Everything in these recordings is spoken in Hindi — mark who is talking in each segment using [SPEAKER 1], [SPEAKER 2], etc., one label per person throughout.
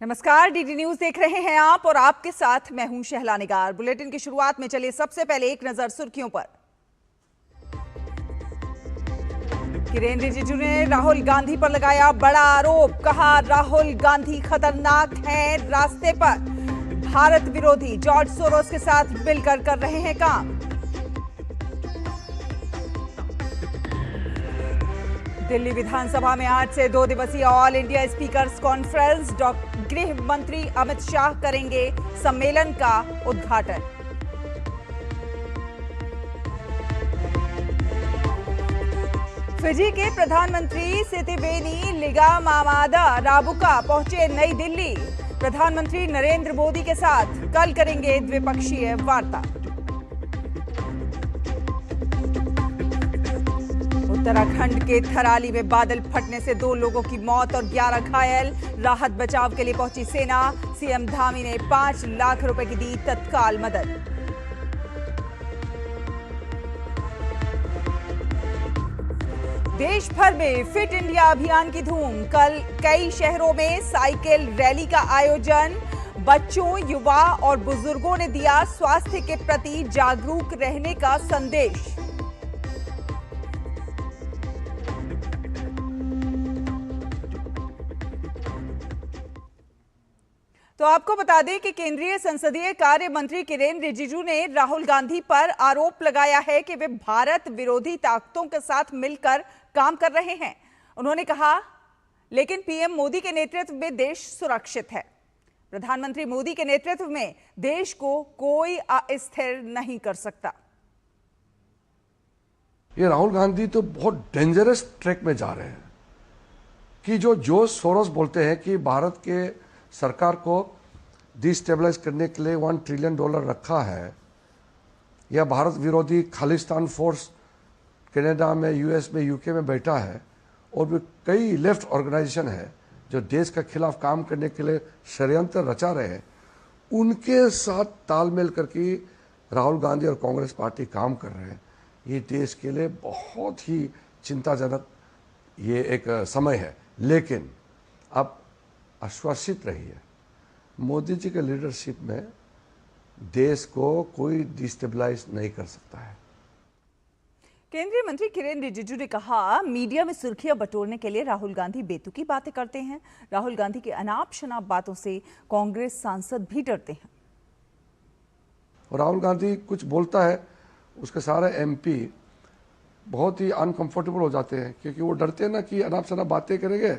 [SPEAKER 1] नमस्कार, डीडी न्यूज देख रहे हैं आप और आपके साथ मैं हूं शहला निगार। बुलेटिन की शुरुआत में चलिए सबसे पहले एक नजर सुर्खियों पर। किरेन रिजिजू ने राहुल गांधी पर लगाया बड़ा आरोप, कहा राहुल गांधी खतरनाक हैं, रास्ते पर भारत विरोधी, जॉर्ज सोरोस के साथ मिलकर कर रहे हैं काम। दिल्ली विधानसभा में आज से 2 दिवसीय ऑल इंडिया स्पीकर्स कॉन्फ्रेंस, गृह मंत्री अमित शाह करेंगे सम्मेलन का उद्घाटन। फिजी के प्रधानमंत्री सितिवेनी लिगामामादा राबुका पहुंचे नई दिल्ली, प्रधानमंत्री नरेंद्र मोदी के साथ कल करेंगे द्विपक्षीय वार्ता। उत्तराखंड के थराली में बादल फटने से 2 लोगों की मौत और 11 घायल, राहत बचाव के लिए पहुंची सेना, सीएम धामी ने 5 लाख रुपए की दी तत्काल मदद। देश भर में फिट इंडिया अभियान की धूम, कल कई शहरों में साइकिल रैली का आयोजन, बच्चों, युवा और बुजुर्गों ने दिया स्वास्थ्य के प्रति जागरूक रहने का संदेश। तो आपको बता दें कि केंद्रीय संसदीय कार्य मंत्री किरेन रिजिजू ने राहुल गांधी पर आरोप लगाया है कि वे भारत विरोधी ताकतों के साथ मिलकर काम कर रहे हैं। उन्होंने कहा, लेकिन पीएम मोदी के नेतृत्व में देश सुरक्षित है। प्रधानमंत्री मोदी के नेतृत्व में देश को कोई अस्थिर नहीं कर सकता।
[SPEAKER 2] ये राहुल गांधी तो बहुत डेंजरस ट्रैक में जा रहे हैं कि जो जॉर्ज सोरोस बोलते हैं कि भारत के सरकार को डिस्टेबलाइज करने के लिए $1 ट्रिलियन रखा है, या भारत विरोधी खालिस्तान फोर्स कनाडा में, यूएस में, यूके में बैठा है, और भी कई लेफ्ट ऑर्गेनाइजेशन है जो देश के खिलाफ काम करने के लिए षड्यंत्र रचा रहे हैं, उनके साथ तालमेल करके राहुल गांधी और कांग्रेस पार्टी काम कर रहे हैं। ये देश के लिए बहुत ही चिंताजनक ये एक समय है, लेकिन अब आश्वासित रहिए, मोदी जी के लीडरशिप में देश को कोई डिस्टेबलाइज नहीं कर सकता है।
[SPEAKER 1] केंद्रीय मंत्री किरेन रिजिजू ने कहा, मीडिया में सुर्खियां बटोरने के लिए राहुल गांधी बेतुकी बातें करते हैं। राहुल गांधी की अनाप शनाप बातों से कांग्रेस सांसद भी डरते हैं।
[SPEAKER 2] राहुल गांधी कुछ बोलता है, उसके सारे एमपी बहुत ही अनकंफर्टेबल हो जाते हैं, क्योंकि वो डरते हैं ना कि अनाप शनाप बातें करेंगे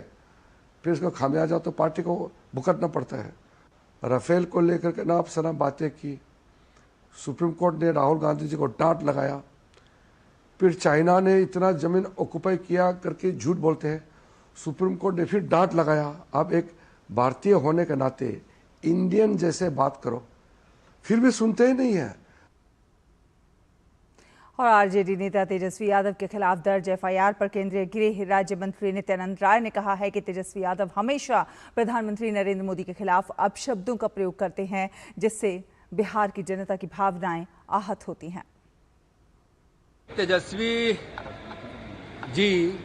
[SPEAKER 2] फिर इसको खामियाजा तो पार्टी को भुगतना पड़ता है। राफेल को लेकर के अनाप शनाप बातें की, सुप्रीम कोर्ट ने राहुल गांधी जी को डांट लगाया, फिर चाइना ने इतना जमीन ऑक्युपाई किया करके झूठ बोलते हैं, सुप्रीम कोर्ट ने फिर डांट लगाया। आप एक भारतीय होने के नाते इंडियन जैसे बात करो, फिर भी सुनते ही नहीं है।
[SPEAKER 1] और आरजेडी नेता तेजस्वी यादव के खिलाफ दर्ज एफआईआर पर केंद्रीय गृह राज्य मंत्री नित्यानंद राय ने कहा है कि तेजस्वी यादव हमेशा प्रधानमंत्री नरेंद्र मोदी के खिलाफ अपशब्दों का प्रयोग करते हैं, जिससे बिहार की जनता की भावनाएं आहत होती हैं।
[SPEAKER 3] तेजस्वी जी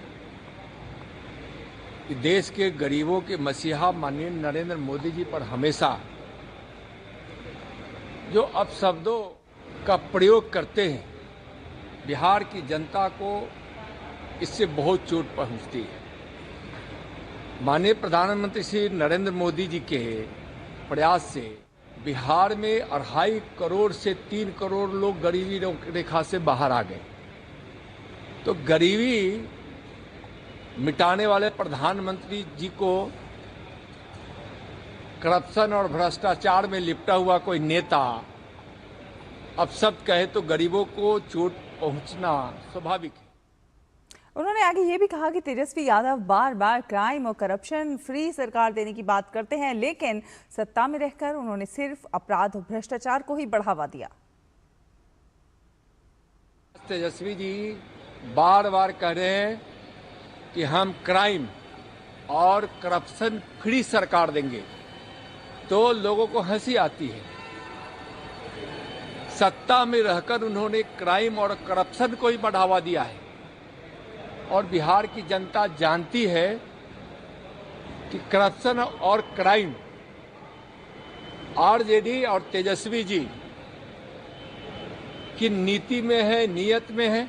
[SPEAKER 3] देश के गरीबों के मसीहा माननीय नरेंद्र मोदी जी पर हमेशा जो अपशब्दों का प्रयोग करते हैं, बिहार की जनता को इससे बहुत चोट पहुंचती है। माननीय प्रधानमंत्री श्री नरेंद्र मोदी जी के प्रयास से बिहार में 2.5 करोड़ से 3 करोड़ लोग गरीबी रेखा से बाहर आ गए। तो गरीबी मिटाने वाले प्रधानमंत्री जी को करप्शन और भ्रष्टाचार में लिपटा हुआ कोई नेता अपशब्द कहे तो गरीबों को चोट पहुंचना स्वाभाविक है।
[SPEAKER 1] उन्होंने आगे ये भी कहा कि तेजस्वी यादव बार बार क्राइम और करप्शन फ्री सरकार देने की बात करते हैं, लेकिन सत्ता में रहकर उन्होंने सिर्फ अपराध और भ्रष्टाचार को ही बढ़ावा दिया।
[SPEAKER 3] तेजस्वी जी बार बार कह रहे हैं कि हम क्राइम और करप्शन फ्री सरकार देंगे, तो लोगों को हंसी आती है। सत्ता में रहकर उन्होंने क्राइम और करप्शन को ही बढ़ावा दिया है, और बिहार की जनता जानती है कि करप्शन और क्राइम आरजेडी और तेजस्वी जी की नीति में है, नियत में है।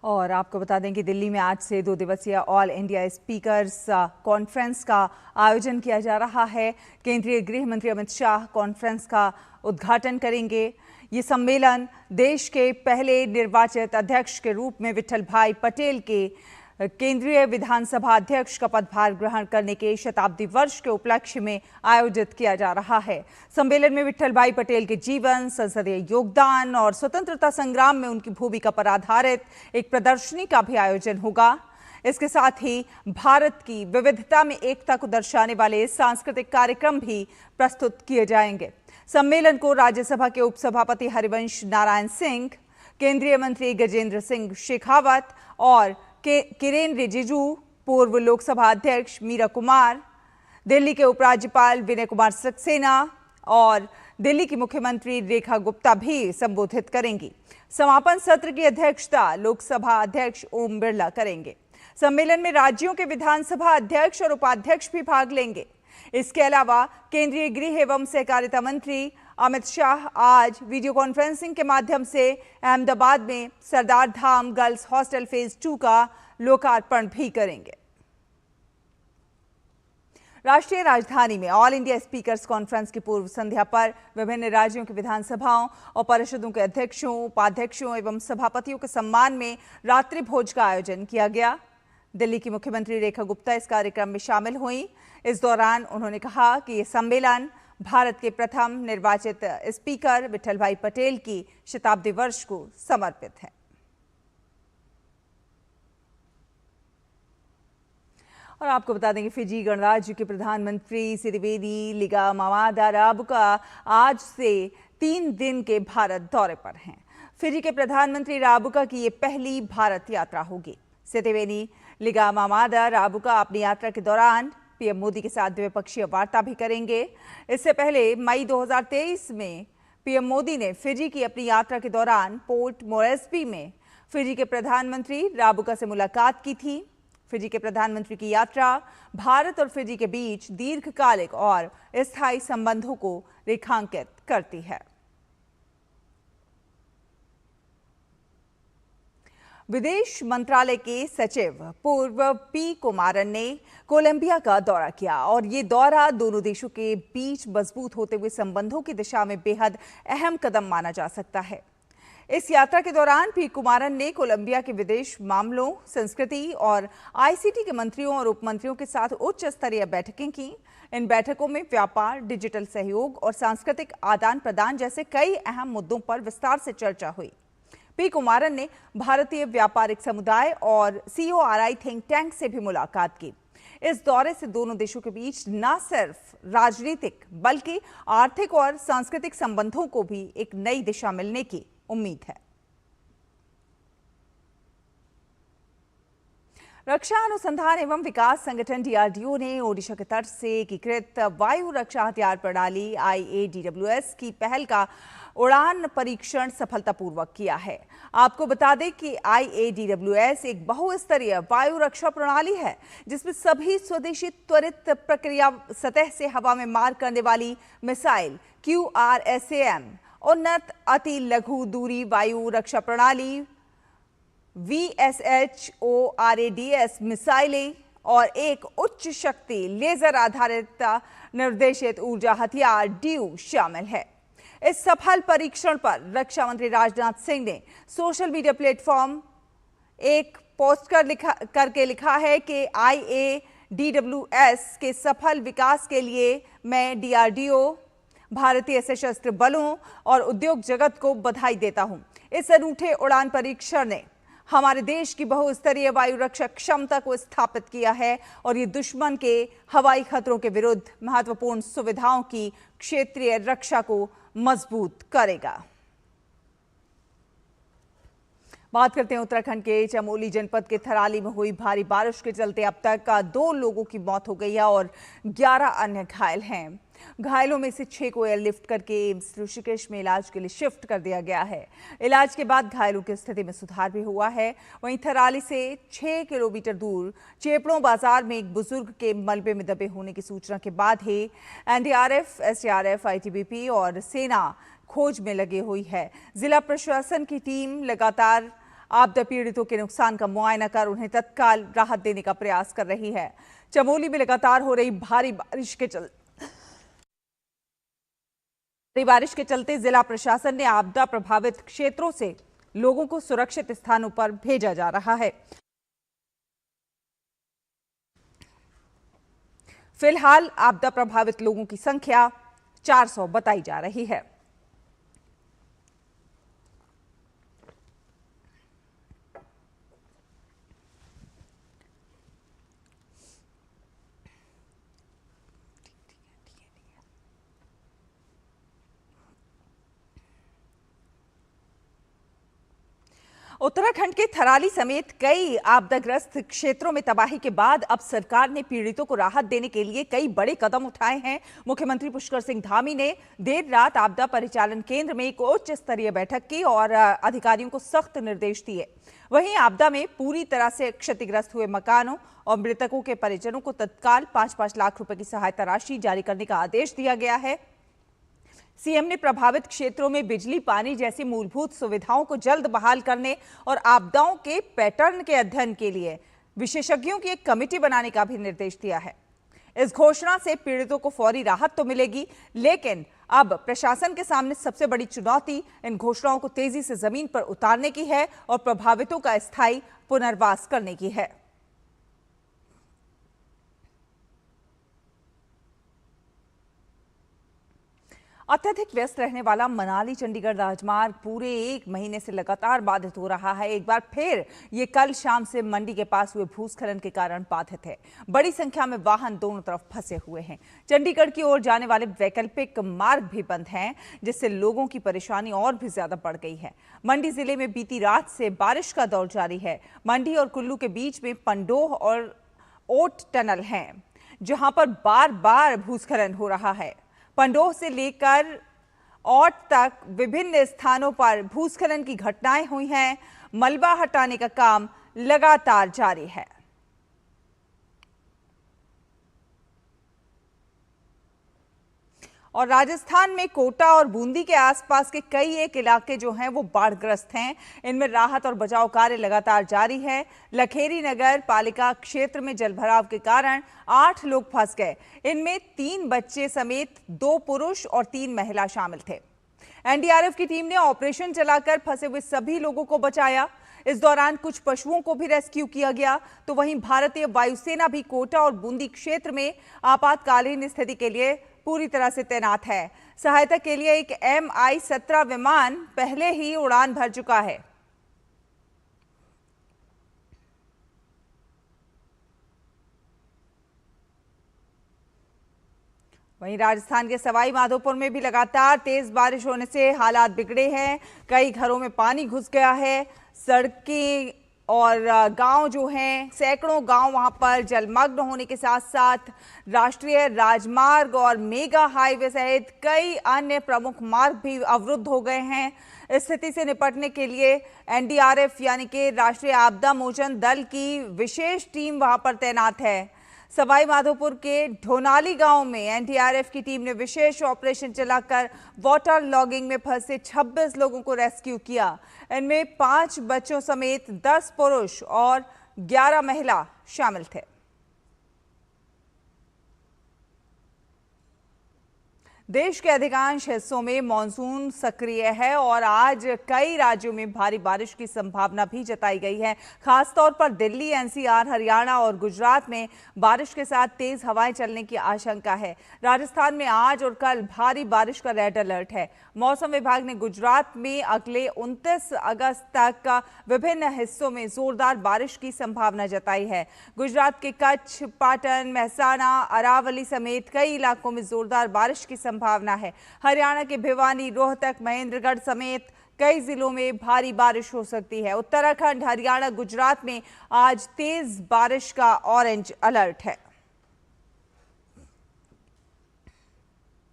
[SPEAKER 1] और आपको बता दें कि दिल्ली में आज से 2 दिवसीय ऑल इंडिया स्पीकर्स कॉन्फ्रेंस का आयोजन किया जा रहा है। केंद्रीय गृह मंत्री अमित शाह कॉन्फ्रेंस का उद्घाटन करेंगे। ये सम्मेलन देश के पहले निर्वाचित अध्यक्ष के रूप में विट्ठल भाई पटेल के केंद्रीय विधानसभा अध्यक्ष का पदभार ग्रहण करने के शताब्दी वर्ष के उपलक्ष्य में आयोजित किया जा रहा है। सम्मेलन में विट्ठल भाई पटेल के जीवन, संसदीय योगदान और स्वतंत्रता संग्राम में उनकी भूमिका पर आधारित एक प्रदर्शनी का भी आयोजन होगा। इसके साथ ही भारत की विविधता में एकता को दर्शाने वाले सांस्कृतिक कार्यक्रम भी प्रस्तुत किए जाएंगे। सम्मेलन को राज्यसभा के उपसभापति हरिवंश नारायण सिंह, केंद्रीय मंत्री गजेंद्र सिंह शेखावत और किरेन रिजिजू, पूर्व लोकसभा अध्यक्ष मीरा कुमार, दिल्ली के उपराज्यपाल विनय कुमार सक्सेना और दिल्ली की मुख्यमंत्री रेखा गुप्ता भी संबोधित करेंगी। समापन सत्र की अध्यक्षता लोकसभा अध्यक्ष ओम बिरला करेंगे। सम्मेलन में राज्यों के विधानसभा अध्यक्ष और उपाध्यक्ष भी भाग लेंगे। इसके अलावा केंद्रीय गृह एवं सहकारिता मंत्री अमित शाह आज वीडियो कॉन्फ्रेंसिंग के माध्यम से अहमदाबाद में सरदार धाम गर्ल्स हॉस्टल फेज 2 का लोकार्पण भी करेंगे। राष्ट्रीय राजधानी में ऑल इंडिया स्पीकर्स कॉन्फ्रेंस की पूर्व संध्या पर विभिन्न राज्यों की विधानसभाओं और परिषदों के अध्यक्षों, उपाध्यक्षों एवं सभापतियों के सम्मान में रात्रि भोज का आयोजन किया गया। दिल्ली की मुख्यमंत्री रेखा गुप्ता इस कार्यक्रम में शामिल हुई। इस दौरान उन्होंने कहा कि यह सम्मेलन भारत के प्रथम निर्वाचित स्पीकर विट्ठल भाई पटेल की शताब्दी वर्ष को समर्पित है। और आपको बता दें कि फिजी गणराज्य के प्रधानमंत्री सिरिवेनी लिगामावादा राबुका आज से 3 दिन के भारत दौरे पर हैं। फिजी के प्रधानमंत्री राबुका की ये पहली भारत यात्रा होगी। सिरिवेनी लिगामावादा राबुका अपनी यात्रा के दौरान पीएम मोदी के साथ द्विपक्षीय वार्ता भी करेंगे। इससे पहले मई 2023 में पीएम मोदी ने फिजी की अपनी यात्रा के दौरान पोर्ट मोरेस्बी में फिजी के प्रधानमंत्री राबुका से मुलाकात की थी। फिजी के प्रधानमंत्री की यात्रा भारत और फिजी के बीच दीर्घकालिक और स्थायी संबंधों को रेखांकित करती है। विदेश मंत्रालय के सचिव पूर्व पी कुमारन ने कोलंबिया का दौरा किया और ये दौरा दोनों देशों के बीच मजबूत होते हुए संबंधों की दिशा में बेहद अहम कदम माना जा सकता है। इस यात्रा के दौरान पी कुमारन ने कोलंबिया के विदेश मामलों, संस्कृति और आईसीटी के मंत्रियों और उपमंत्रियों के साथ उच्च स्तरीय बैठकें की। इन बैठकों में व्यापार, डिजिटल सहयोग और सांस्कृतिक आदान प्रदान जैसे कई अहम मुद्दों पर विस्तार से चर्चा हुई। पी कुमारन ने भारतीय व्यापारिक समुदाय और CORI थिंक टैंक से भी मुलाकात की। इस दौरे से दोनों देशों के बीच न सिर्फ राजनीतिक बल्कि आर्थिक और सांस्कृतिक संबंधों को भी एक नई दिशा मिलने की उम्मीद है। रक्षा अनुसंधान एवं विकास संगठन DRDO ने ओडिशा के तट से एकीकृत वायु रक्षा हथियार प्रणाली IADWS की पहल का उड़ान परीक्षण सफलतापूर्वक किया है। आपको बता दें कि IADWS एक बहुस्तरीय वायु रक्षा प्रणाली है जिसमें सभी स्वदेशी त्वरित प्रक्रिया सतह से हवा में मार करने वाली मिसाइल QRSAM, उन्नत अति लघु दूरी वायु रक्षा प्रणाली VSHORADS मिसाइलें और एक उच्च शक्ति लेजर आधारित निर्देशित ऊर्जा हथियार DIU शामिल है। इस सफल परीक्षण पर रक्षा मंत्री राजनाथ सिंह ने सोशल मीडिया प्लेटफॉर्म एक पोस्ट करके लिखा है कि IADWS के सफल विकास के लिए मैं DRDO, भारतीय सशस्त्र बलों और उद्योग जगत को बधाई देता हूं। इस अनूठे उड़ान परीक्षण ने हमारे देश की बहुस्तरीय वायु रक्षा क्षमता को स्थापित किया है और ये दुश्मन के हवाई खतरों के विरुद्ध महत्वपूर्ण सुविधाओं की क्षेत्रीय रक्षा को मजबूत करेगा। बात करते हैं उत्तराखंड के चमोली जनपद के थराली में हुई भारी बारिश के चलते अब तक 2 लोगों की मौत हो गई है और 11 अन्य घायल हैं। घायलों में से 6 को एयरलिफ्ट करके एम्स ऋषिकेश में इलाज के लिए शिफ्ट कर दिया गया है। इलाज के बाद घायलों की स्थिति में सुधार भी हुआ है। वहीं थराली से 6 किलोमीटर दूर चेपड़ों बाजार में एक बुजुर्ग के मलबे में दबे होने की सूचना के बाद ही एनडीआरएफ, एसडीआरएफ, आईटीबीपी और सेना खोज में लगी हुई है। जिला प्रशासन की टीम लगातार आपदा पीड़ितों के नुकसान का मुआयना कर उन्हें तत्काल राहत देने का प्रयास कर रही है। चमोली में लगातार हो रही भारी बारिश के चलते जिला प्रशासन ने आपदा प्रभावित क्षेत्रों से लोगों को सुरक्षित स्थानों पर भेजा जा रहा है। फिलहाल आपदा प्रभावित लोगों की संख्या 400 बताई जा रही है। उत्तराखंड के थराली समेत कई आपदाग्रस्त क्षेत्रों में तबाही के बाद अब सरकार ने पीड़ितों को राहत देने के लिए कई बड़े कदम उठाए हैं। मुख्यमंत्री पुष्कर सिंह धामी ने देर रात आपदा परिचालन केंद्र में एक उच्च स्तरीय बैठक की और अधिकारियों को सख्त निर्देश दिए। वहीं आपदा में पूरी तरह से क्षतिग्रस्त हुए मकानों और मृतकों के परिजनों को तत्काल 5-5 लाख रुपए की सहायता राशि जारी करने का आदेश दिया गया है। सीएम ने प्रभावित क्षेत्रों में बिजली, पानी जैसी मूलभूत सुविधाओं को जल्द बहाल करने और आपदाओं के पैटर्न के अध्ययन के लिए विशेषज्ञों की एक कमेटी बनाने का भी निर्देश दिया है। इस घोषणा से पीड़ितों को फौरी राहत तो मिलेगी, लेकिन अब प्रशासन के सामने सबसे बड़ी चुनौती इन घोषणाओं को तेजी से जमीन पर उतारने की है और प्रभावितों का स्थायी पुनर्वास करने की है। अत्यधिक व्यस्त रहने वाला मनाली चंडीगढ़ राजमार्ग पूरे 1 महीने से लगातार बाधित हो रहा है। एक बार फिर ये कल शाम से मंडी के पास हुए भूस्खलन के कारण बाधित है। बड़ी संख्या में वाहन दोनों तरफ फंसे हुए हैं। चंडीगढ़ की ओर जाने वाले वैकल्पिक मार्ग भी बंद हैं, जिससे लोगों की परेशानी और भी ज्यादा बढ़ गई है। मंडी जिले में बीती रात से बारिश का दौर जारी है। मंडी और कुल्लू के बीच में पंडोह और ओट टनल है, जहां पर बार बार भूस्खलन हो रहा है। पंडोह से लेकर औट तक विभिन्न स्थानों पर भूस्खलन की घटनाएं हुई हैं। मलबा हटाने का काम लगातार जारी है। और राजस्थान में कोटा और बूंदी के आसपास के कई एक इलाके जो हैं वो बाढ़ग्रस्त हैं। इनमें राहत और बचाव कार्य लगातार जारी है। लखेरी नगर पालिका क्षेत्र में जलभराव के कारण 8 लोग फंस गए। इनमें 3 बच्चे समेत 2 पुरुष और 3 महिला शामिल थे। एनडीआरएफ की टीम ने ऑपरेशन चलाकर फंसे हुए सभी लोगों को बचाया। इस दौरान कुछ पशुओं को भी रेस्क्यू किया गया। तो वहीं भारतीय वायुसेना भी कोटा और बूंदी क्षेत्र में आपातकालीन स्थिति के लिए पूरी तरह से तैनात है। सहायता के लिए एक MI-17 विमान पहले ही उड़ान भर चुका है। वहीं राजस्थान के सवाई माधोपुर में भी लगातार तेज बारिश होने से हालात बिगड़े हैं। कई घरों में पानी घुस गया है। सड़कें और गांव जो हैं, सैकड़ों गांव वहां पर जलमग्न होने के साथ साथ राष्ट्रीय राजमार्ग और मेगा हाईवे सहित कई अन्य प्रमुख मार्ग भी अवरुद्ध हो गए हैं। स्थिति से निपटने के लिए एनडीआरएफ यानी कि राष्ट्रीय आपदा मोचन दल की विशेष टीम वहां पर तैनात है। सवाई माधोपुर के ढोनाली गांव में एनडीआरएफ की टीम ने विशेष ऑपरेशन चलाकर वाटर लॉगिंग में फंसे 26 लोगों को रेस्क्यू किया। इनमें 5 बच्चों समेत 10 पुरुष और 11 महिला शामिल थे। देश के अधिकांश हिस्सों में मॉनसून सक्रिय है और आज कई राज्यों में भारी बारिश की संभावना भी जताई गई है। खासतौर पर दिल्ली, एनसीआर, हरियाणा और गुजरात में बारिश के साथ तेज हवाएं चलने की आशंका है। राजस्थान में आज और कल भारी बारिश का रेड अलर्ट है। मौसम विभाग ने गुजरात में अगले 29 अगस्त तक विभिन्न हिस्सों में जोरदार बारिश की संभावना जताई है। गुजरात के कच्छ, पाटन, मेहसाणा, अरावली समेत कई इलाकों में जोरदार बारिश की संभावना है। हरियाणा के भिवानी, रोहतक, महेंद्रगढ़ समेत कई जिलों में भारी बारिश हो सकती है। उत्तराखंड, हरियाणा, गुजरात में आज तेज बारिश का ऑरेंज अलर्ट है।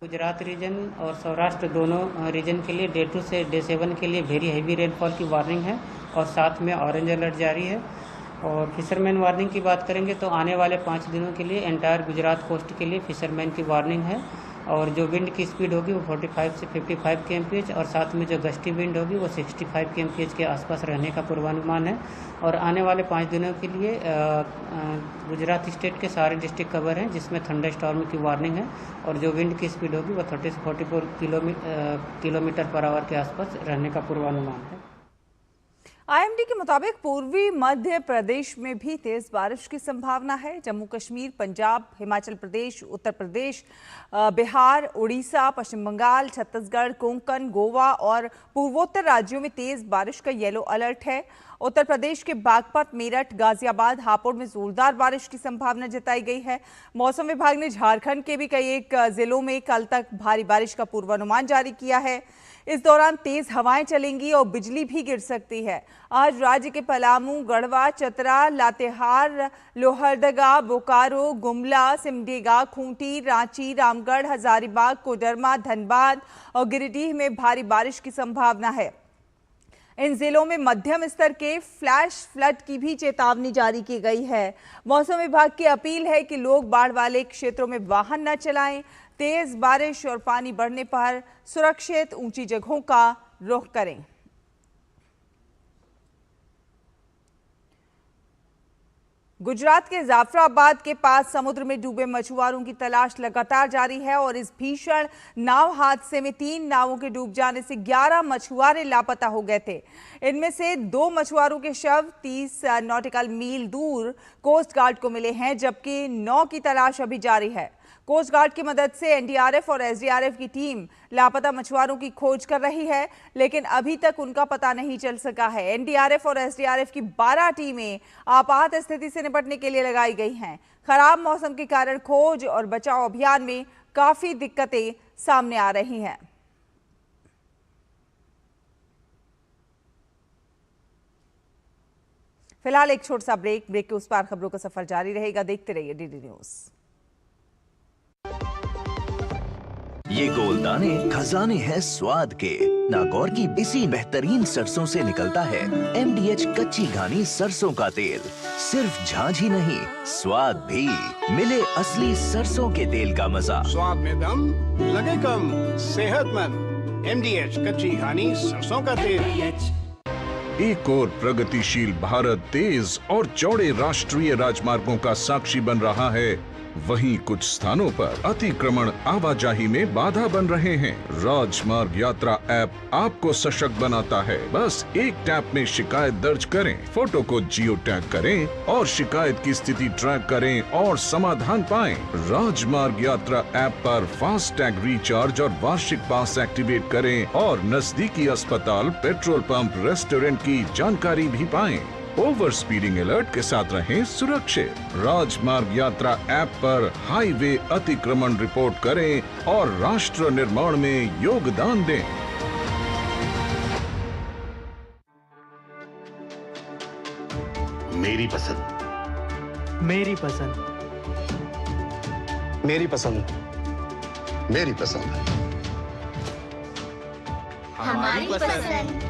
[SPEAKER 4] गुजरात रीजन और सौराष्ट्र दोनों रीजन के लिए डे 2 से डे 7 के लिए वेरी हैवी रेनफॉल की वार्निंग है और साथ में ऑरेंज अलर्ट जारी है। और फिशरमैन वार्निंग की बात करेंगे तो आने वाले 5 दिनों के लिए एंटायर गुजरात कोस्ट के लिए फिशरमैन की वार्निंग है। और जो विंड की स्पीड होगी वो 45 से 55 kmph और साथ में जो गस्टी विंड होगी वो 65 kmph के आसपास रहने का पूर्वानुमान है। और आने वाले 5 दिनों के लिए गुजरात स्टेट के सारे डिस्ट्रिक्ट कवर हैं जिसमें थंडर स्टॉर्म की वार्निंग है और जो विंड की स्पीड होगी वो 30 से 44 किलोमीटर पर आवर के आसपास रहने का पूर्वानुमान है।
[SPEAKER 1] आईएमडी के मुताबिक पूर्वी मध्य प्रदेश में भी तेज बारिश की संभावना है। जम्मू कश्मीर, पंजाब, हिमाचल प्रदेश, उत्तर प्रदेश, बिहार, उड़ीसा, पश्चिम बंगाल, छत्तीसगढ़, कोंकण, गोवा और पूर्वोत्तर राज्यों में तेज बारिश का येलो अलर्ट है। उत्तर प्रदेश के बागपत, मेरठ, गाजियाबाद, हापुड़ में जोरदार बारिश की संभावना जताई गई है। मौसम विभाग ने झारखंड के भी कई एक जिलों में कल तक भारी बारिश का पूर्वानुमान जारी किया है। इस दौरान तेज हवाएं चलेंगी और बिजली भी गिर सकती है। आज राज्य के पलामू, गढ़वा, चतरा, लातेहार, लोहरदगा, बोकारो, गुमला, सिमडेगा, खूंटी, रांची, रामगढ़, हजारीबाग, कोडरमा, धनबाद और गिरिडीह में भारी बारिश की संभावना है। इन जिलों में मध्यम स्तर के फ्लैश फ्लड की भी चेतावनी जारी की गई है। मौसम विभाग की अपील है कि लोग बाढ़ वाले क्षेत्रों में वाहन न चलाएं। तेज बारिश और पानी बढ़ने पर सुरक्षित ऊंची जगहों का रुख करें। गुजरात के जाफराबाद के पास समुद्र में डूबे मछुआरों की तलाश लगातार जारी है और इस भीषण नाव हादसे में 3 नावों के डूब जाने से 11 मछुआरे लापता हो गए थे। इनमें से 2 मछुआरों के शव 30 नॉटिकल मील दूर कोस्ट गार्ड को मिले हैं, जबकि 9 की तलाश अभी जारी है। कोस्ट गार्ड की मदद से एनडीआरएफ और एसडीआरएफ की टीम लापता मछुआरों की खोज कर रही है, लेकिन अभी तक उनका पता नहीं चल सका है। एनडीआरएफ और एसडीआरएफ की 12 टीमें आपात स्थिति से निपटने के लिए लगाई गई हैं। खराब मौसम के कारण खोज और बचाव अभियान में काफी दिक्कतें सामने आ रही हैं। फिलहाल एक छोटा सा ब्रेक के उस पार खबरों का सफर जारी रहेगा। देखते रहिए डीडी न्यूज।
[SPEAKER 5] ये गोलदाने खजाने हैं स्वाद के। नागौर की इसी बेहतरीन सरसों से निकलता है MDH कच्ची घानी सरसों का तेल। सिर्फ झांझ ही नहीं, स्वाद भी। मिले असली सरसों के तेल का मजा।
[SPEAKER 6] स्वाद में दम, लगे कम, सेहतमंद। MDH कच्ची घानी सरसों का तेल।
[SPEAKER 7] एक और प्रगतिशील भारत तेज और चौड़े राष्ट्रीय राजमार्गों का साक्षी बन रहा है, वहीं कुछ स्थानों पर अतिक्रमण आवाजाही में बाधा बन रहे हैं। राजमार्ग यात्रा ऐप आपको सशक्त बनाता है। बस एक टैप में शिकायत दर्ज करें, फोटो को जियो टैग करें और शिकायत की स्थिति ट्रैक करें और समाधान पाएं। राजमार्ग यात्रा ऐप पर फास्ट टैग रिचार्ज और वार्षिक पास एक्टिवेट करें और नजदीकी अस्पताल, पेट्रोल पंप, रेस्टोरेंट की जानकारी भी पाएं। ओवर स्पीडिंग अलर्ट के साथ रहें सुरक्षित। राजमार्ग यात्रा ऐप पर हाईवे अतिक्रमण रिपोर्ट करें और राष्ट्र निर्माण में योगदान दें।
[SPEAKER 8] मेरी पसंद,
[SPEAKER 9] मेरी पसंद,
[SPEAKER 8] मेरी पसंद, मेरी पसंद,
[SPEAKER 10] हमारी पसंद,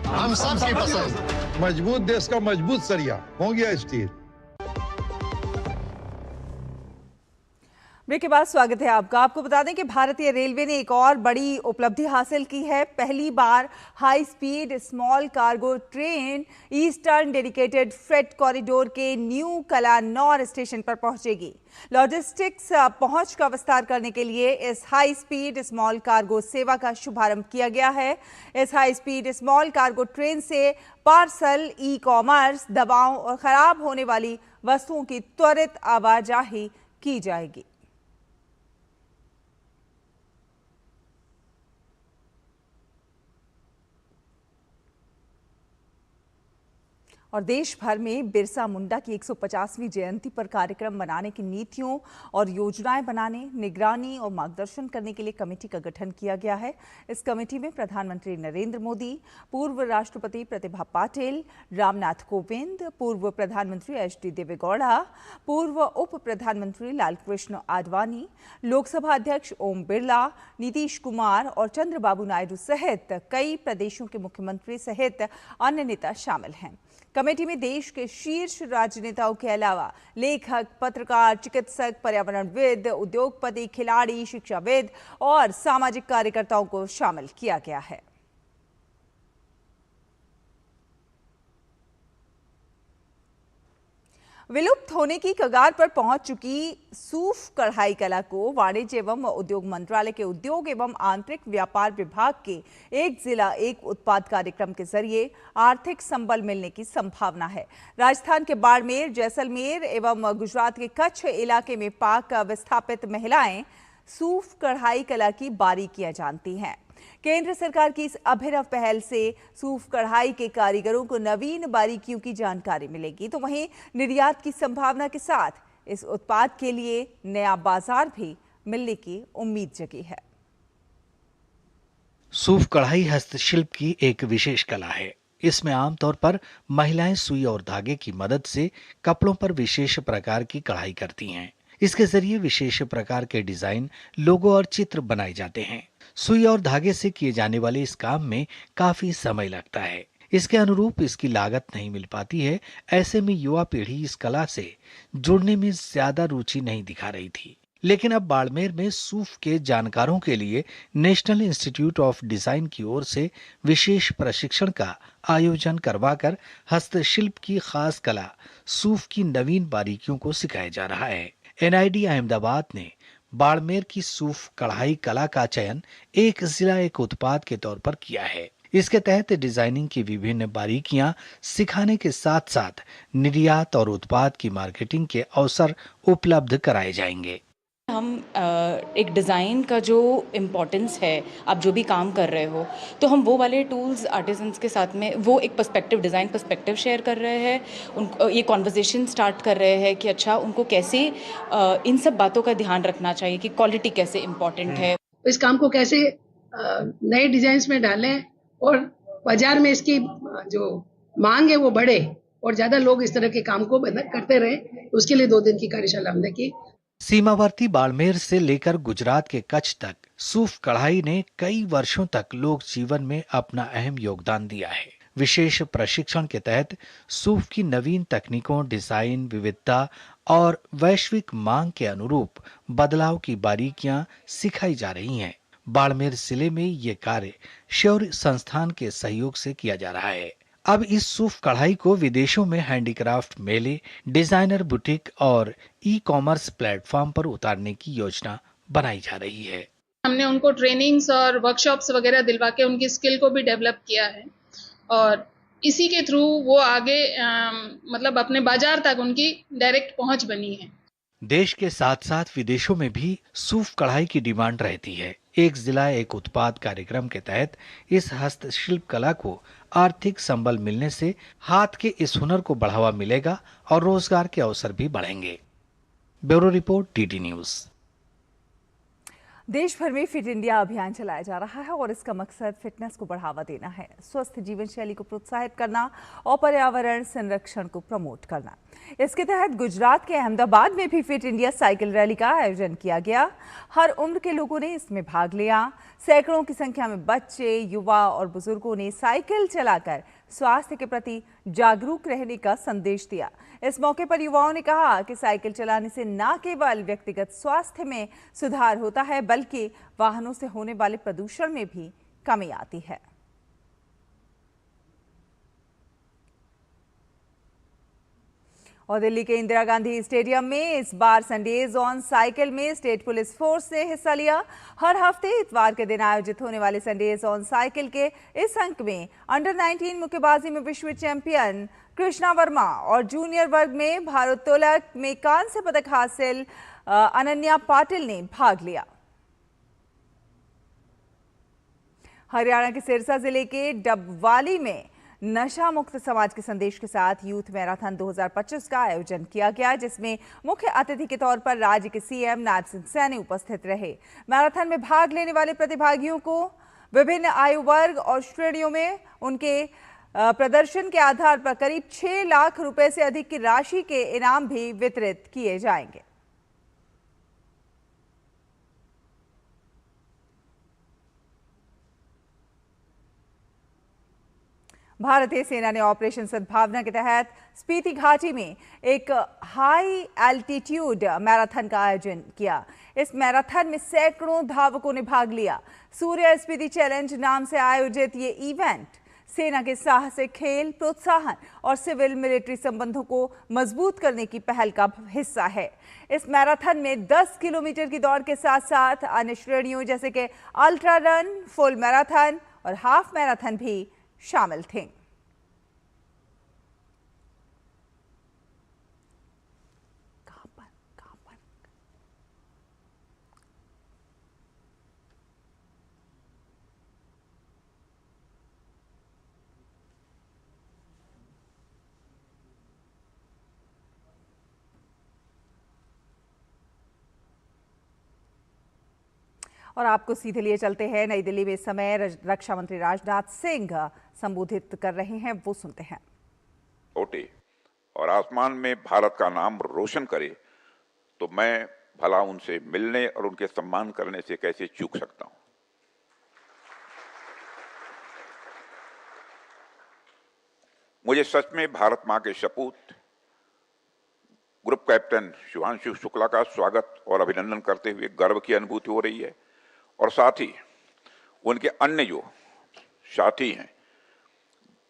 [SPEAKER 8] हम सबकी पसंद।
[SPEAKER 11] मजबूत देश का मजबूत सरिया हो गया स्टील।
[SPEAKER 1] ब्रेक के बाद स्वागत है आपका। आपको बता दें कि भारतीय रेलवे ने एक और बड़ी उपलब्धि हासिल की है। पहली बार high speed small cargo train eastern dedicated freight corridor के न्यू कलानौर स्टेशन पर पहुंचेगी। लॉजिस्टिक्स पहुंच का विस्तार करने के लिए इस हाई स्पीड स्मॉल कार्गो सेवा का शुभारंभ किया गया है। इस high speed small cargo train से पार्सल, ई कॉमर्स, दवाओं और खराब होने वाली वस्तुओं की त्वरित आवाजाही की जाएगी। और देश भर में बिरसा मुंडा की 150वीं जयंती पर कार्यक्रम बनाने की नीतियों और योजनाएं बनाने, निगरानी और मार्गदर्शन करने के लिए कमेटी का गठन किया गया है। इस कमेटी में प्रधानमंत्री नरेंद्र मोदी, पूर्व राष्ट्रपति प्रतिभा पाटिल, रामनाथ कोविंद, पूर्व प्रधानमंत्री एच.डी. देवेगौड़ा, पूर्व उप प्रधानमंत्री लालकृष्ण आडवाणी, लोकसभा अध्यक्ष ओम बिरला, नीतीश कुमार और चंद्रबाबू नायडू सहित कई प्रदेशों के मुख्यमंत्री सहित अन्य नेता शामिल हैं। कमेटी में देश के शीर्ष राजनेताओं के अलावा लेखक, पत्रकार, चिकित्सक, पर्यावरणविद, उद्योगपति, खिलाड़ी, शिक्षाविद और सामाजिक कार्यकर्ताओं को शामिल किया गया है। विलुप्त होने की कगार पर पहुंच चुकी सूफ कढ़ाई कला को वाणिज्य एवं उद्योग मंत्रालय के उद्योग एवं आंतरिक व्यापार विभाग के एक जिला एक उत्पाद कार्यक्रम के जरिए आर्थिक संबल मिलने की संभावना है। राजस्थान के बाड़मेर, जैसलमेर एवं गुजरात के कच्छ इलाके में पाक विस्थापित महिलाएं सूफ कढ़ाई कला की बारीकियां जानती हैं। केंद्र सरकार की इस अभिनव पहल से सूफ कढ़ाई के कारीगरों को नवीन बारीकियों की जानकारी मिलेगी, तो वहीं निर्यात की संभावना के साथ इस उत्पाद के लिए नया बाजार भी मिलने की उम्मीद जगी है।
[SPEAKER 12] सूफ कढ़ाई हस्तशिल्प की एक विशेष कला है। इसमें आमतौर पर महिलाएं सुई और धागे की मदद से कपड़ों पर विशेष प्रकार की कढ़ाई करती हैं। इसके जरिए विशेष प्रकार के डिजाइन, लोगो और चित्र बनाए जाते हैं। सुई और धागे से किए जाने वाले इस काम में काफी समय लगता है। इसके अनुरूप इसकी लागत नहीं मिल पाती है। ऐसे में युवा पीढ़ी इस कला से जुड़ने में ज्यादा रुचि नहीं दिखा रही थी। लेकिन अब बाड़मेर में सूफ के जानकारों के लिए नेशनल इंस्टीट्यूट ऑफ डिजाइन की ओर से विशेष प्रशिक्षण का आयोजन करवाकर हस्तशिल्प की खास कला सूफ की नवीन बारीकियों को सिखाया जा रहा है। NID अहमदाबाद ने बाड़मेर की सूफ कढ़ाई कला का चयन एक जिला एक उत्पाद के तौर पर किया है। इसके तहत डिजाइनिंग की विभिन्न बारीकियां सिखाने के साथ साथ निर्यात और उत्पाद की मार्केटिंग के अवसर उपलब्ध कराए जाएंगे।
[SPEAKER 13] हम एक डिज़ाइन का जो इम्पोर्टेंस है, आप जो भी काम कर रहे हो, तो हम वो वाले टूल्स आर्टिजन्स के साथ में वो एक पर्सपेक्टिव, डिज़ाइन पर्सपेक्टिव शेयर कर रहे हैं। उनको ये कॉन्वर्सेशन स्टार्ट कर रहे हैं कि अच्छा उनको कैसे इन सब बातों का ध्यान रखना चाहिए कि क्वालिटी कैसे इम्पोर्टेंट है,
[SPEAKER 14] इस काम को कैसे नए डिजाइन्स में डालें और बाजार में इसकी जो मांग है वो बढ़े और ज़्यादा लोग इस तरह के काम को करते रहे। उसके लिए 2 दिन की कार्यशाला हमने की।
[SPEAKER 12] सीमावर्ती बाड़मेर से लेकर गुजरात के कच्छ तक सूफ कढ़ाई ने कई वर्षों तक लोक जीवन में अपना अहम योगदान दिया है। विशेष प्रशिक्षण के तहत सूफ की नवीन तकनीकों, डिजाइन, विविधता और वैश्विक मांग के अनुरूप बदलाव की बारीकियां सिखाई जा रही हैं। बाड़मेर जिले में ये कार्य शौर्य संस्थान के सहयोग से किया जा रहा है। अब इस सूफ कढ़ाई को विदेशों में हैंडीक्राफ्ट मेले, डिजाइनर बुटीक और ई-कॉमर्स प्लेटफॉर्म पर उतारने की योजना बनाई जा रही है।
[SPEAKER 15] हमने उनको ट्रेनिंग्स और वर्कशॉप्स वगैरह दिलवा के उनकी स्किल को भी डेवलप किया है और इसी के थ्रू वो आगे मतलब अपने बाजार तक उनकी डायरेक्ट पहुंच बनी है।
[SPEAKER 12] देश के साथ साथ विदेशों में भी सूफ कढ़ाई की डिमांड रहती है। एक जिला एक उत्पाद कार्यक्रम के तहत इस हस्तशिल्प कला को आर्थिक संबल मिलने से हाथ के इस हुनर को बढ़ावा मिलेगा और रोजगार के अवसर भी बढ़ेंगे। Bureau report, DD news.
[SPEAKER 1] देश भर में फिट इंडिया अभियान चलाया जा रहा है और इसका मकसद फिटनेस को बढ़ावा देना है, स्वस्थ जीवन शैली को प्रोत्साहित करना और पर्यावरण संरक्षण को प्रमोट करना। इसके तहत गुजरात के अहमदाबाद में भी फिट इंडिया साइकिल रैली का आयोजन किया गया। हर उम्र के लोगों ने इसमें भाग लिया। सैकड़ों की संख्या में बच्चे, युवा और बुजुर्गों ने साइकिल चलाकर स्वास्थ्य के प्रति जागरूक रहने का संदेश दिया। इस मौके पर युवाओं ने कहा कि साइकिल चलाने से न केवल व्यक्तिगत स्वास्थ्य में सुधार होता है बल्कि वाहनों से होने वाले प्रदूषण में भी कमी आती है। और दिल्ली के इंदिरा गांधी स्टेडियम में इस बार संडेज ऑन साइकिल में स्टेट पुलिस फोर्स ने हिस्सा लिया। हर हफ्ते इतवार के दिन आयोजित होने वाले संडेज ऑन साइकिल के इस अंक में अंडर 19 मुक्केबाजी में विश्व चैंपियन कृष्णा वर्मा और जूनियर वर्ग में भारोत्तोलक में कांस्य पदक हासिल अनन्या पाटिल ने भाग लिया। हरियाणा के सिरसा जिले के डबवाली में नशा मुक्त समाज के संदेश के साथ यूथ मैराथन 2025 का आयोजन किया गया, जिसमें मुख्य अतिथि के तौर पर राज्य के सीएम नायब सिंह सैनी उपस्थित रहे। मैराथन में भाग लेने वाले प्रतिभागियों को विभिन्न आयु वर्ग और श्रेणियों में उनके प्रदर्शन के आधार पर करीब 6 लाख रुपए से अधिक की राशि के इनाम भी वितरित किए जाएंगे। भारतीय सेना ने ऑपरेशन सद्भावना के तहत स्पीति घाटी में एक हाई एल्टीट्यूड मैराथन का आयोजन किया। इस मैराथन में सैकड़ों धावकों ने भाग लिया। सूर्य स्पीति चैलेंज नाम से आयोजित ये इवेंट सेना के साहसिक खेल, प्रोत्साहन और सिविल मिलिट्री संबंधों को मजबूत करने की पहल का हिस्सा है। इस मैराथन में 10 किलोमीटर की दौड़ के साथ साथ अन्य श्रेणियों जैसे कि अल्ट्रा रन, फुल मैराथन और हाफ मैराथन भी शामिल थे। और आपको सीधे लिए चलते हैं नई दिल्ली में इस समय रक्षा मंत्री राजनाथ सिंह संबोधित कर रहे हैं, वो सुनते हैं।
[SPEAKER 16] उठे और आसमान में भारत का नाम रोशन करे तो मैं भला उनसे मिलने और उनके सम्मान करने से कैसे चूक सकता हूं। मुझे सच में भारत मां के सपूत ग्रुप कैप्टन शुभांशु शुक्ला का स्वागत और अभिनंदन करते हुए गर्व की अनुभूति हो रही है, और साथ ही उनके अन्य जो साथी हैं,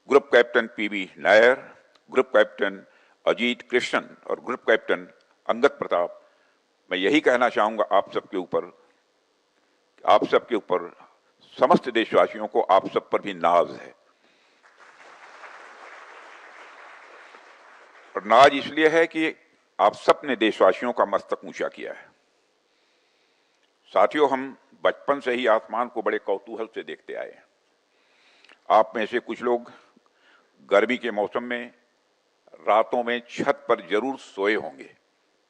[SPEAKER 16] group captain PV Nair, group captain Ajit Krishnan और ग्रुप कैप्टन अंगद प्रताप, मैं यही कहना चाहूंगा आप सबके ऊपर समस्त देशवासियों को आप सब पर भी नाज है। और नाज इसलिए है कि आप सब ने देशवासियों का मस्तक ऊंचा किया है। साथियों, हम बचपन से ही आसमान को बड़े कौतूहल से देखते आए हैं। आप में से कुछ लोग गर्मी के मौसम में रातों में छत पर जरूर सोए होंगे।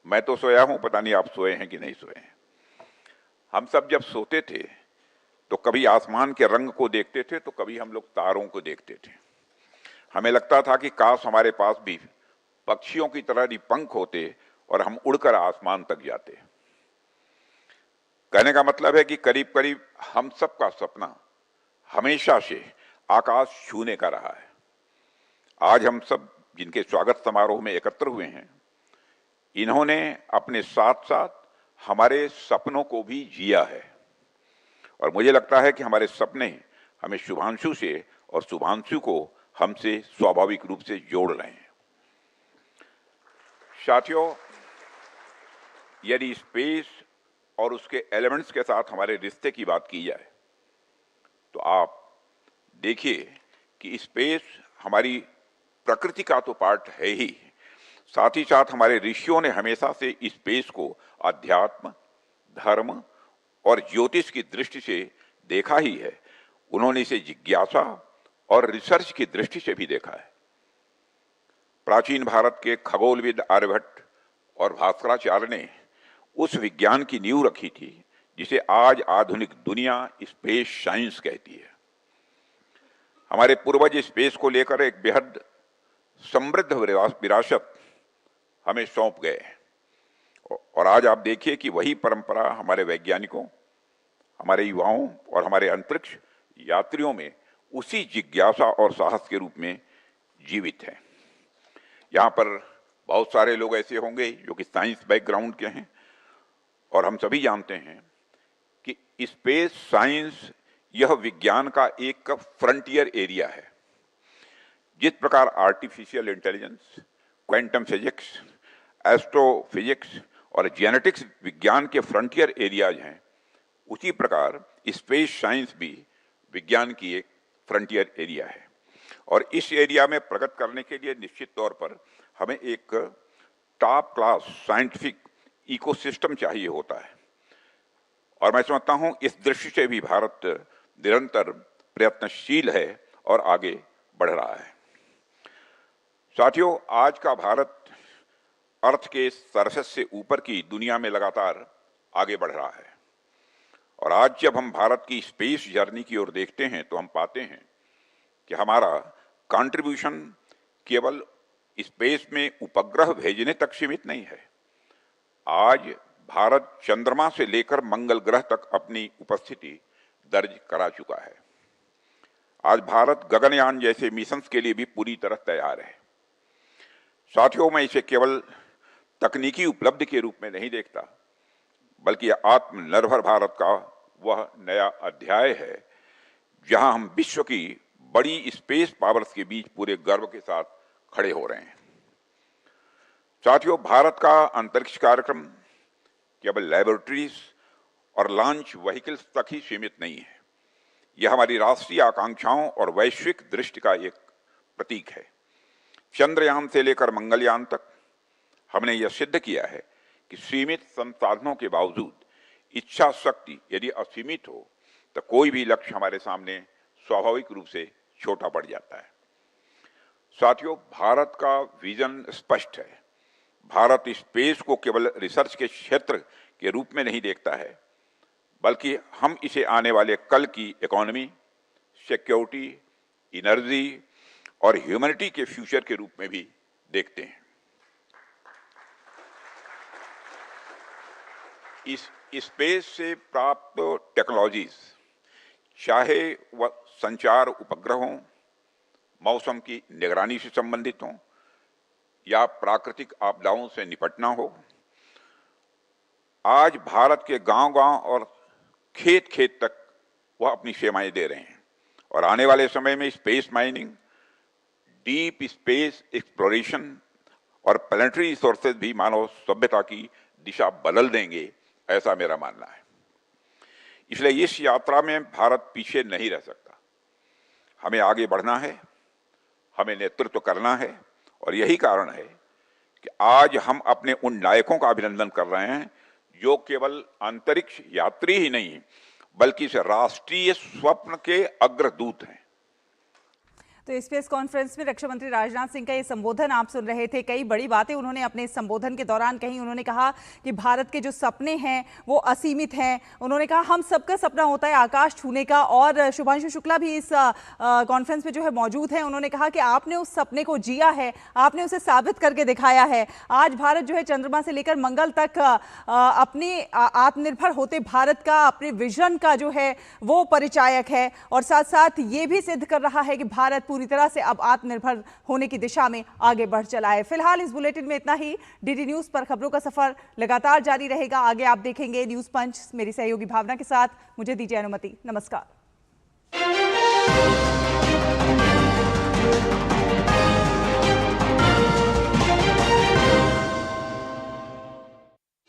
[SPEAKER 16] मैं तो सोया हूं, पता नहीं आप सोए हैं कि नहीं सोए हैं। हम सब जब सोते थे तो कभी आसमान के रंग को देखते थे तो कभी हम लोग तारों को देखते थे। हमें लगता था कि काश हमारे पास भी पक्षियों की तरह ही पंख होते और हम उड़कर आसमान तक जाते। कहने का मतलब है कि करीब करीब हम सब का सपना हमेशा से आकाश छूने का रहा है। आज हम सब जिनके स्वागत समारोह में एकत्र हुए हैं, इन्होंने अपने साथ साथ हमारे सपनों को भी जिया है, और मुझे लगता है कि हमारे सपने हमें शुभांशु से और शुभांशु को हमसे स्वाभाविक रूप से जोड़ रहे हैं। साथियों, यदि स्पेस और उसके एलिमेंट्स के साथ हमारे रिश्ते की बात की जाए तो आप देखिए कि स्पेस हमारी प्रकृति का तो पार्ट है ही, साथ ही साथ हमारे ऋषियों ने हमेशा से स्पेस को अध्यात्म, धर्म और ज्योतिष की दृष्टि से देखा ही है। उन्होंने इसे जिज्ञासा और रिसर्च की दृष्टि से भी देखा है। प्राचीन भारत के खगोलविद आर्यभट्ट और भास्कराचार्य ने उस विज्ञान की नींव रखी थी जिसे आज आधुनिक दुनिया स्पेस साइंस कहती है। हमारे पूर्वज स्पेस को लेकर एक बेहद समृद्ध विरासत हमें सौंप गए, और आज आप देखिए कि वही परंपरा हमारे वैज्ञानिकों, हमारे युवाओं और हमारे अंतरिक्ष यात्रियों में उसी जिज्ञासा और साहस के रूप में जीवित है। यहाँ पर बहुत सारे लोग ऐसे होंगे जो कि साइंस बैकग्राउंड के हैं, और हम सभी जानते हैं कि स्पेस साइंस यह विज्ञान का एक फ्रंटियर एरिया है। जिस प्रकार artificial intelligence, quantum physics, astrophysics और जेनेटिक्स विज्ञान के फ्रंटियर एरियाज हैं, उसी प्रकार स्पेस साइंस भी विज्ञान की एक फ्रंटियर एरिया है। और इस एरिया में प्रगति करने के लिए निश्चित तौर पर हमें एक टॉप क्लास साइंटिफिक इकोसिस्टम चाहिए होता है, और मैं समझता हूं इस दृष्टि से भी भारत निरंतर प्रयत्नशील है और आगे बढ़ रहा है। साथियों, आज का भारत अर्थ के सरफेस से ऊपर की दुनिया में लगातार आगे बढ़ रहा है। और आज जब हम भारत की स्पेस जर्नी की ओर देखते हैं तो हम पाते हैं कि हमारा कंट्रीब्यूशन केवल स्पेस में उपग्रह भेजने तक सीमित नहीं है। आज भारत चंद्रमा से लेकर मंगल ग्रह तक अपनी उपस्थिति दर्ज करा चुका है। आज भारत गगनयान जैसे मिशंस के लिए भी पूरी तरह तैयार है। साथियों, मैं इसे केवल तकनीकी उपलब्धि के रूप में नहीं देखता, बल्कि आत्मनिर्भर भारत का वह नया अध्याय है जहां हम विश्व की बड़ी स्पेस पावर्स के बीच पूरे गर्व के साथ खड़े हो रहे हैं। साथियों, भारत का अंतरिक्ष कार्यक्रम केवल लैबोरेटरीज और लॉन्च व्हीकल्स तक ही सीमित नहीं है। यह हमारी राष्ट्रीय आकांक्षाओं और वैश्विक दृष्टि का एक प्रतीक है। चंद्रयान से लेकर मंगलयान तक हमने यह सिद्ध किया है कि सीमित संसाधनों के बावजूद इच्छा शक्ति यदि असीमित हो तो कोई भी लक्ष्य हमारे सामने स्वाभाविक रूप से छोटा पड़ जाता है। साथियों, भारत का विजन स्पष्ट है। भारत स्पेस को केवल रिसर्च के क्षेत्र के रूप में नहीं देखता है, बल्कि हम इसे आने वाले कल की इकोनॉमी, सिक्योरिटी, एनर्जी और ह्यूमैनिटी के फ्यूचर के रूप में भी देखते हैं। इस स्पेस से प्राप्त टेक्नोलॉजीज, चाहे वह संचार उपग्रहों, मौसम की निगरानी से संबंधित हों या प्राकृतिक आपदाओं से निपटना हो, आज भारत के गांव-गांव और खेत-खेत तक वह अपनी सेवाएं दे रहे हैं। और आने वाले समय में space mining, deep space exploration और प्लैनेटरी रिसोर्सेज भी मानव सभ्यता की दिशा बदल देंगे, ऐसा मेरा मानना है। इसलिए इस यात्रा में भारत पीछे नहीं रह सकता। हमें आगे बढ़ना है, हमें नेतृत्व करना है, और यही कारण है कि आज हम अपने उन नायकों का अभिनंदन कर रहे हैं जो केवल अंतरिक्ष यात्री ही नहीं बल्कि इस राष्ट्रीय स्वप्न के अग्रदूत हैं।
[SPEAKER 1] तो स्पेस कॉन्फ्रेंस में रक्षा मंत्री राजनाथ सिंह का ये संबोधन आप सुन रहे थे। कई बड़ी बातें उन्होंने अपने संबोधन के दौरान कही। उन्होंने कहा कि भारत के जो सपने हैं वो असीमित हैं। उन्होंने कहा हम सबका सपना होता है आकाश छूने का, और शुभांशु शुक्ला भी इस कॉन्फ्रेंस में जो है मौजूद हैं। उन्होंने कहा कि आपने उस सपने को जिया है, आपने उसे साबित करके दिखाया है। आज भारत जो है चंद्रमा से लेकर मंगल तक अपने आत्मनिर्भर होते भारत का, अपने विजन का जो है वो परिचायक है, और साथ साथ ये भी सिद्ध कर रहा है कि भारत पूरी तरह से अब आत्मनिर्भर होने की दिशा में आगे बढ़ चला है। फिलहाल इस बुलेटिन में इतना ही। डीडी न्यूज पर खबरों का सफर लगातार जारी रहेगा। आगे आप देखेंगे न्यूज पंच मेरी सहयोगी भावना के साथ। मुझे दीजिए अनुमति। नमस्कार।